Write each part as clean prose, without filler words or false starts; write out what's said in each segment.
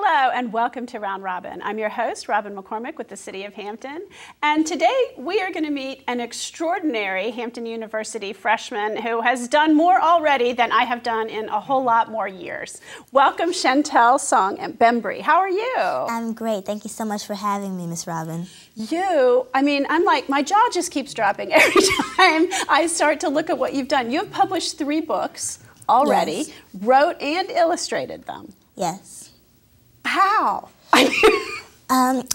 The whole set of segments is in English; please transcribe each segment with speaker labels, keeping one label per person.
Speaker 1: Hello and welcome to Round Robin. I'm your host, Robin McCormick with the City of Hampton. And today we are going to meet an extraordinary Hampton University freshman who has done more already than I have done in a whole lot more years. Welcome, Chental-Song Bembry. How are you?
Speaker 2: I'm great. Thank you so much for having me, Miss Robin.
Speaker 1: I'm like, my jaw just keeps dropping every time I start to look at what you've done. You have published 3 books already,
Speaker 2: Yes.
Speaker 1: wrote and illustrated them.
Speaker 2: Yes.
Speaker 1: How?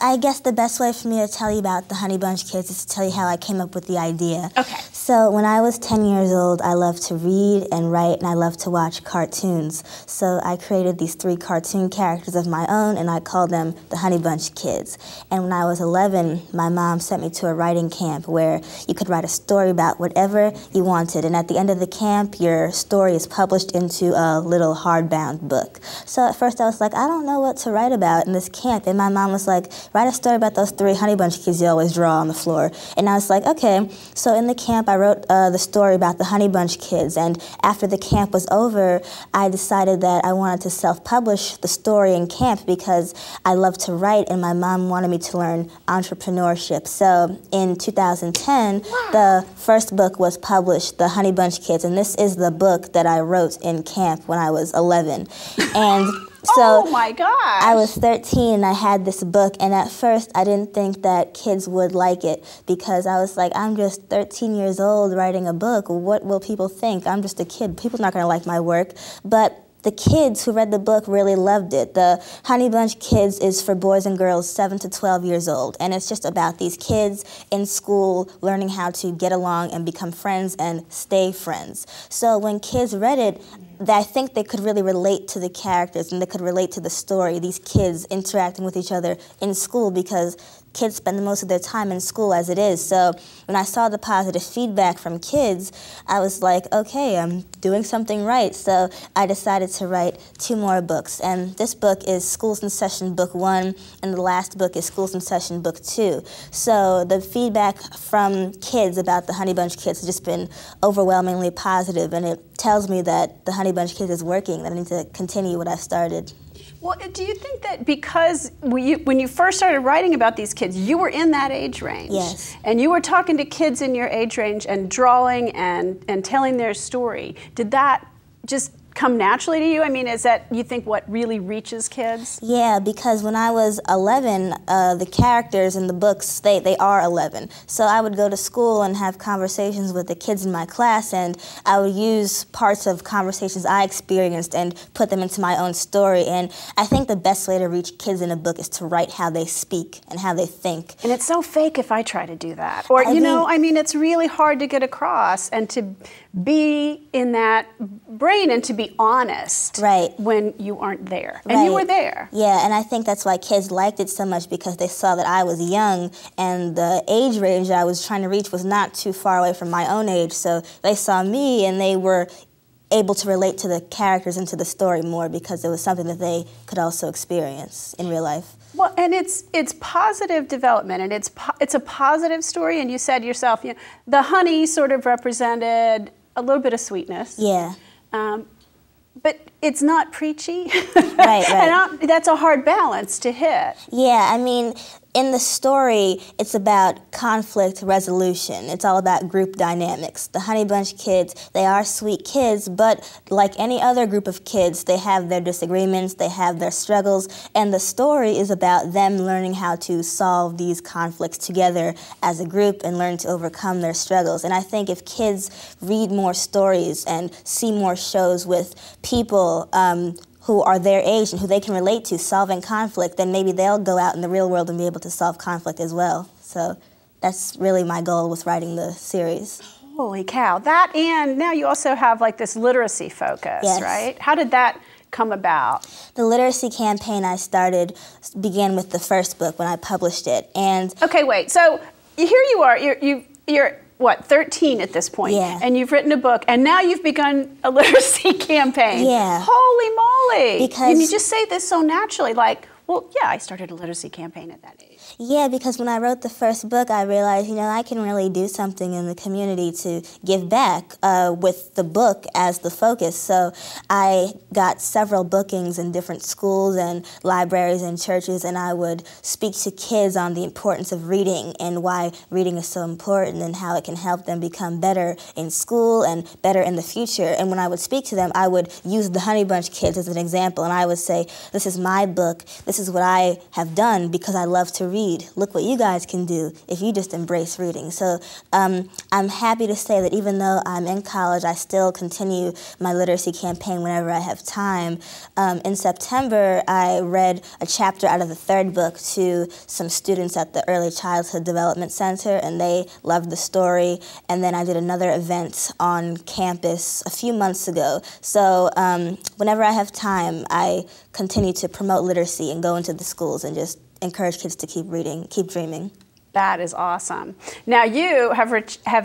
Speaker 2: I guess the best way for me to tell you about the Honey Bunch Kids is to tell you how I came up with the idea.
Speaker 1: Okay.
Speaker 2: So when I was 10 years old, I loved to read and write, and I loved to watch cartoons. So I created these 3 cartoon characters of my own, and I called them the Honey Bunch Kids. And when I was 11, my mom sent me to a writing camp where you could write a story about whatever you wanted. And at the end of the camp, your story is published into a little hardbound book. So at first I was like, I don't know what to write about in this camp. And my mom was like, write a story about those 3 Honey Bunch Kids you always draw on the floor. And I was like, okay. So in the camp, I wrote the story about the Honey Bunch Kids. And after the camp was over, I decided that I wanted to self-publish the story in camp because I love to write, and my mom wanted me to learn entrepreneurship. So in 2010, the first book was published, The Honey Bunch Kids, and this is the book that I wrote in camp when I was 11. And so
Speaker 1: oh my gosh.
Speaker 2: I was 13 and I had this book, and at first I didn't think that kids would like it because I was like, I'm just 13 years old writing a book. What will people think? I'm just a kid. People are not going to like my work. But the kids who read the book really loved it. The Honey Bunch Kids is for boys and girls 7 to 12 years old, and it's just about these kids in school learning how to get along and become friends and stay friends. So when kids read it, I think they could really relate to the characters and they could relate to the story, these kids interacting with each other in school, because kids spend the most of their time in school as it is. So when I saw the positive feedback from kids, I was like, okay, I'm doing something right. So I decided to write 2 more books. And this book is Schools in Session Book 1, and the last book is Schools in Session Book 2. So the feedback from kids about the Honey Bunch Kids has just been overwhelmingly positive, and it tells me that the Honey Bunch Kids is working, that I need to continue what I've started.
Speaker 1: Well, do you think that because when you first started writing about these kids, you were in that age range?
Speaker 2: Yes.
Speaker 1: And you were talking to kids in your age range and drawing and telling their story. Did that just come naturally to you? I mean, is that, you think, what really reaches kids?
Speaker 2: Yeah, because when I was 11, the characters in the books, they are 11. So I would go to school and have conversations with the kids in my class, and I would use parts of conversations I experienced and put them into my own story. And I think the best way to reach kids in a book is to write how they speak and how they think.
Speaker 1: And it's so fake if I try to do that. Or, I mean, it's really hard to get across and to be in that brain and to be honest when you aren't there. And you were there.
Speaker 2: Yeah, and I think that's why kids liked it so much, because they saw that I was young and the age range I was trying to reach was not too far away from my own age. So they saw me and they were able to relate to the characters and to the story more because it was something that they could also experience in real life.
Speaker 1: Well, and it's positive development, and it's a positive story. And you said yourself, the honey sort of represented a little bit of sweetness.
Speaker 2: Yeah.
Speaker 1: But it's not preachy.
Speaker 2: Right.
Speaker 1: And that's a hard balance to hit.
Speaker 2: Yeah, I mean, in the story, it's about conflict resolution. It's all about group dynamics. The Honey Bunch Kids, they are sweet kids, but like any other group of kids, they have their disagreements, they have their struggles, and the story is about them learning how to solve these conflicts together as a group and learn to overcome their struggles. And I think if kids read more stories and see more shows with people who are their age and who they can relate to solving conflict, then maybe they'll go out in the real world and be able to solve conflict as well. So that's really my goal with writing the series.
Speaker 1: Holy cow. That, and now you also have like this literacy focus, right? How did that come about?
Speaker 2: The literacy campaign I started began with the first book when I published it. And
Speaker 1: okay, wait. So here you are. You're what, 13 at this point?
Speaker 2: Yeah.
Speaker 1: And you've written a book, and now you've begun a literacy campaign.
Speaker 2: Yeah.
Speaker 1: Holy moly!
Speaker 2: Because
Speaker 1: and you just say this so naturally, like, well, yeah, I started a literacy campaign at that age.
Speaker 2: Yeah, because when I wrote the first book, I realized, I can really do something in the community to give back with the book as the focus. So I got several bookings in different schools and libraries and churches, and I would speak to kids on the importance of reading and why reading is so important and how it can help them become better in school and better in the future. And when I would speak to them, I would use the Honey Bunch kids as an example, and I would say, this is my book, this is what I have done because I love to read. Look what you guys can do if you just embrace reading. So I'm happy to say that even though I'm in college, I still continue my literacy campaign whenever I have time. In September, I read a chapter out of the third book to some students at the Early Childhood Development Center, and they loved the story. And then I did another event on campus a few months ago. So whenever I have time, I continue to promote literacy and go into the schools and just encourage kids to keep reading, keep dreaming.
Speaker 1: That is awesome. Now you have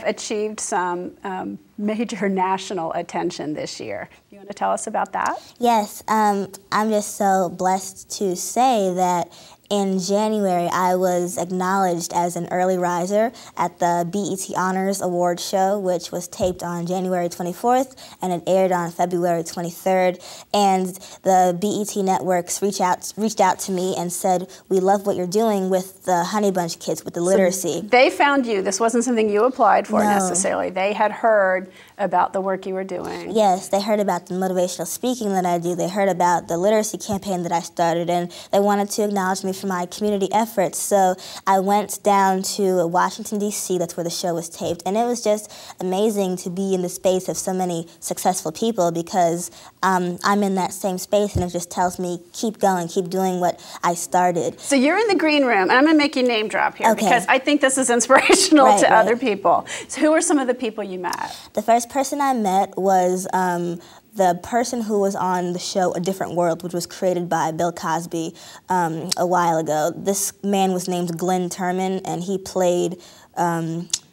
Speaker 1: achieved some major national attention this year. You want to tell us about that?
Speaker 2: Yes, I'm just so blessed to say that in January, I was acknowledged as an early riser at the BET Honors Award Show, which was taped on January 24th, and it aired on February 23rd. And the BET networks reached out to me and said, we love what you're doing with the Honey Bunch kids, with the literacy.
Speaker 1: So they found you. This wasn't something you applied for
Speaker 2: No.
Speaker 1: necessarily. They had heard about the work you were doing.
Speaker 2: Yes, they heard about the motivational speaking that I do. They heard about the literacy campaign that I started, and they wanted to acknowledge me for my community efforts. So I went down to Washington, D.C., that's where the show was taped, and it was just amazing to be in the space of so many successful people because I'm in that same space, and it just tells me, keep going, keep doing what I started.
Speaker 1: So you're in the green room, and I'm going to make you name drop here
Speaker 2: Okay.
Speaker 1: because I think this is inspirational
Speaker 2: Right,
Speaker 1: to
Speaker 2: right.
Speaker 1: other people. So who are some of the people you met?
Speaker 2: The first person I met was the person who was on the show A Different World, which was created by Bill Cosby a while ago. This man was named Glenn Turman, and he played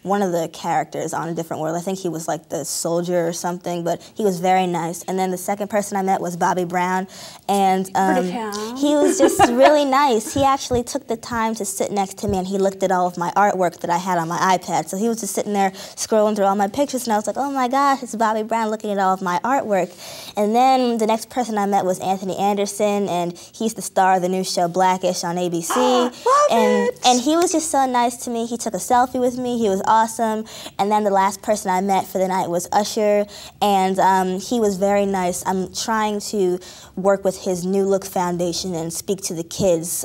Speaker 2: one of the characters on A Different World. I think he was like the soldier or something, but he was very nice. And then the second person I met was Bobby Brown, and he was just really nice. He actually took the time to sit next to me, and he looked at all of my artwork that I had on my iPad. So he was just sitting there scrolling through all my pictures, and I was like, oh my gosh, it's Bobby Brown looking at all of my artwork. And then the next person I met was Anthony Anderson, and he's the star of the new show Blackish on ABC. And he was just so nice to me. He took a selfie with me. He was awesome. And then the last person I met for the night was Usher, and he was very nice. I'm trying to work with his New Look Foundation and speak to the kids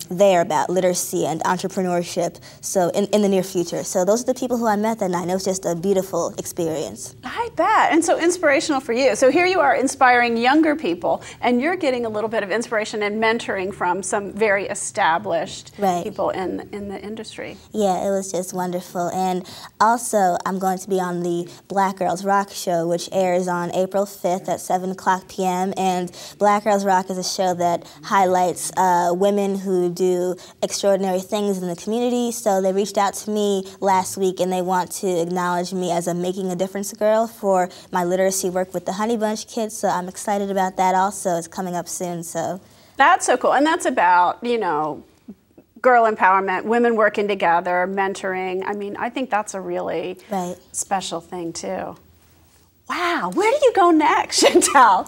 Speaker 2: there about literacy and entrepreneurship, so in the near future. So those are the people who I met that night. It was just a beautiful experience.
Speaker 1: I bet. And so inspirational for you. So here you are inspiring younger people, and you're getting a little bit of inspiration and mentoring from some very established people in the industry.
Speaker 2: Yeah, it was just wonderful. And also, I'm going to be on the Black Girls Rock show, which airs on April 5th at 7 o'clock p.m. And Black Girls Rock is a show that highlights women who do extraordinary things in the community. So they reached out to me last week, and they want to acknowledge me as a Making a Difference girl for my literacy work with the Honey Bunch kids. So I'm excited about that also. It's coming up soon. So
Speaker 1: that's so cool. And that's about, girl empowerment, women working together, mentoring. I mean, I think that's a really special thing too. Wow, where do you go next, Chental?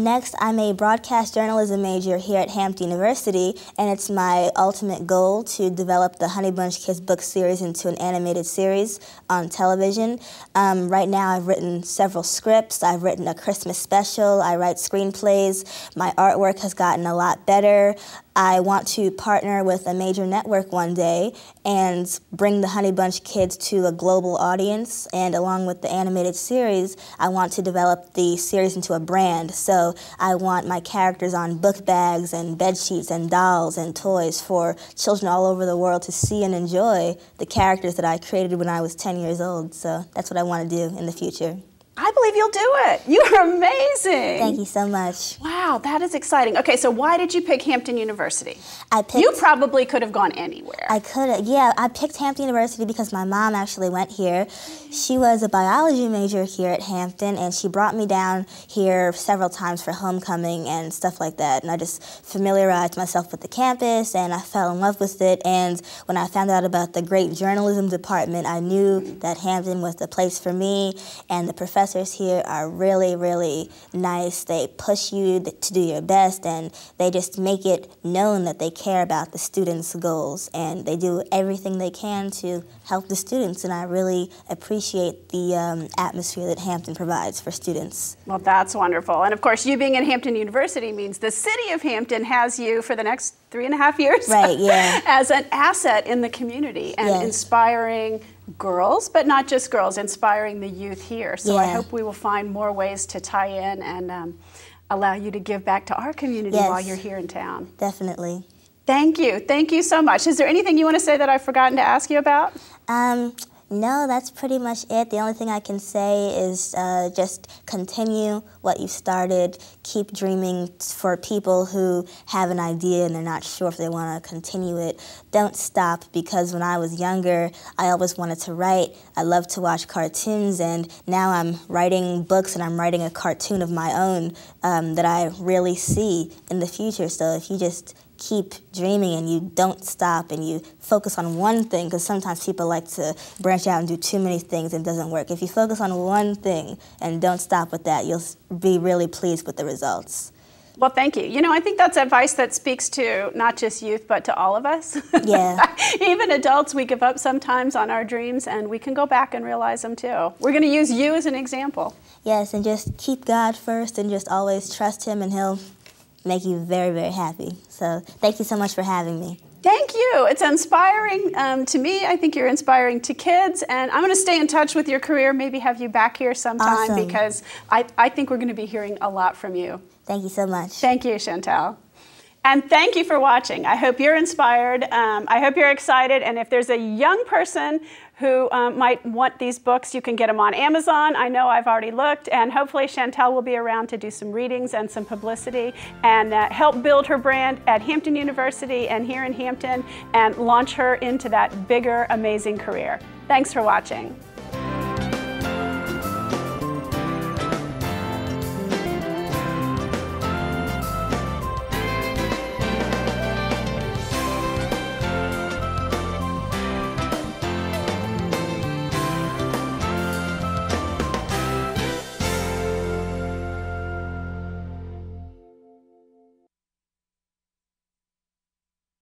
Speaker 2: Next, I'm a broadcast journalism major here at Hampton University, and it's my ultimate goal to develop the Honey Bunch Kids book series into an animated series on television. Right now, I've written several scripts. I've written a Christmas special. I write screenplays. My artwork has gotten a lot better. I want to partner with a major network one day and bring the Honey Bunch Kids to a global audience, and along with the animated series, I want to develop the series into a brand. So I want my characters on book bags and bed sheets and dolls and toys for children all over the world to see and enjoy the characters that I created when I was 10 years old. So that's what I want to do in the future.
Speaker 1: I believe you'll do it. You're amazing.
Speaker 2: Thank you so much.
Speaker 1: Wow, that is exciting. Okay, so why did you pick Hampton University?
Speaker 2: You
Speaker 1: probably could have gone anywhere.
Speaker 2: I could have, yeah. I picked Hampton University because my mom actually went here. She was a biology major here at Hampton, and she brought me down here several times for homecoming and stuff like that. And I just familiarized myself with the campus, and I fell in love with it. And when I found out about the great journalism department, I knew that Hampton was the place for me, and the professors here are really, really nice. They push you to do your best, and they just make it known that they care about the students' goals, and they do everything they can to help the students, and I really appreciate the atmosphere that Hampton provides for students.
Speaker 1: Well, that's wonderful. And of course, you being at Hampton University means the city of Hampton has you for the next 3.5 years,
Speaker 2: right, yeah,
Speaker 1: as an asset in the community and inspiring girls, but not just girls, inspiring the youth here. So I hope we will find more ways to tie in and allow you to give back to our community while you're here in town.
Speaker 2: Definitely.
Speaker 1: Thank you. Thank you so much. Is there anything you want to say that I've forgotten to ask you about?
Speaker 2: No, that's pretty much it. The only thing I can say is just continue what you started. Keep dreaming for people who have an idea and they're not sure if they want to continue it. Don't stop, because when I was younger, I always wanted to write. I loved to watch cartoons, and now I'm writing books and I'm writing a cartoon of my own that I really see in the future. So if you just keep dreaming and you don't stop and you focus on one thing, because sometimes people like to branch out and do too many things and it doesn't work. If you focus on one thing and don't stop with that, you'll be really pleased with the results.
Speaker 1: Well, thank you. You know, I think that's advice that speaks to not just youth, but to all of us.
Speaker 2: Yeah.
Speaker 1: Even adults, we give up sometimes on our dreams, and we can go back and realize them too. We're going to use you as an example.
Speaker 2: Yes, and just keep God first and just always trust Him, and He'll make you very, very happy. So thank you so much for having me.
Speaker 1: Thank you. It's inspiring to me. I think you're inspiring to kids, and I'm going to stay in touch with your career, maybe have you back here sometime.
Speaker 2: Awesome.
Speaker 1: Because I think we're going to be hearing a lot from you.
Speaker 2: Thank you so much.
Speaker 1: Thank you, Chantal. And thank you for watching. I hope you're inspired. I hope you're excited. And if there's a young person who might want these books, you can get them on Amazon. I know I've already looked. And hopefully Chantal will be around to do some readings and some publicity and help build her brand at Hampton University and here in Hampton and launch her into that bigger, amazing career. Thanks for watching.